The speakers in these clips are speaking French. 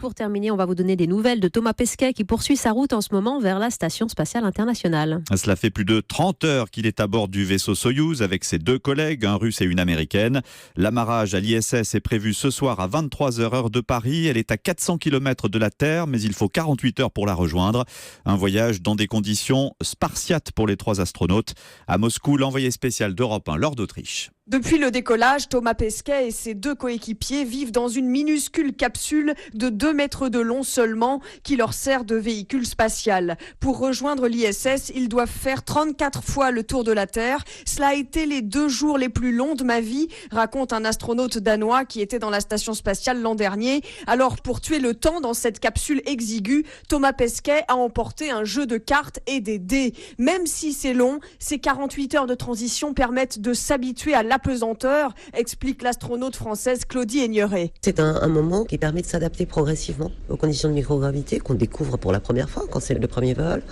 pour terminer, on va vous donner des nouvelles de Thomas Pesquet qui poursuit sa route en ce moment vers la Station spatiale internationale. Cela fait plus de 30 heures qu'il est à bord du vaisseau Soyouz avec ses 2 collègues, un russe et une américaine. L'amarrage à l'ISS est prévu ce soir à 23h heure de Paris. Elle est à 400 km de la Terre, mais il faut 48 heures pour la rejoindre. Un voyage dans des conditions spartiates pour les 3 astronautes. À Moscou, l'envoyé spécial d'Europe 1, Laure d'Autriche. Depuis le décollage, Thomas Pesquet et ses 2 coéquipiers vivent dans une minuscule capsule de 2 mètres de long seulement qui leur sert de véhicule spatial. Pour rejoindre l'ISS, ils doivent faire 34 fois le tour de la Terre. Cela a été les 2 jours les plus longs de ma vie, raconte un astronaute danois qui était dans la station spatiale l'an dernier. Alors pour tuer le temps dans cette capsule exiguë, Thomas Pesquet a emporté un jeu de cartes et des dés. Même si c'est long, ces 48 heures de transition permettent de s'habituer à l'apesanteur, explique l'astronaute française Claudie Aigneret. C'est un moment qui permet de s'adapter progressivement aux conditions de microgravité qu'on découvre pour la première fois quand c'est le premier vol.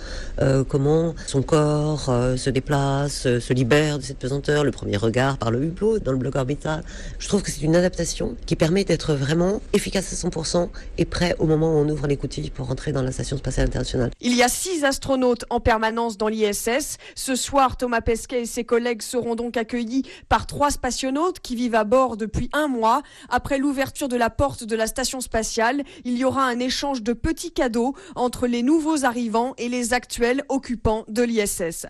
Comment son corps se déplace, se libère de cette pesanteur, le premier regard par le hublot dans le bloc orbital. Je trouve que c'est une adaptation qui permet d'être vraiment efficace à 100% et prêt au moment où on ouvre les coutilles pour rentrer dans la Station spatiale internationale. Il y a 6 astronautes en permanence dans l'ISS. Ce soir, Thomas Pesquet et ses collègues seront donc accueillis par 3 spationautes qui vivent à bord depuis 1 mois. Après l'ouverture de la porte de la station spatiale, il y aura un échange de petits cadeaux entre les nouveaux arrivants et les actuels occupants de l'ISS.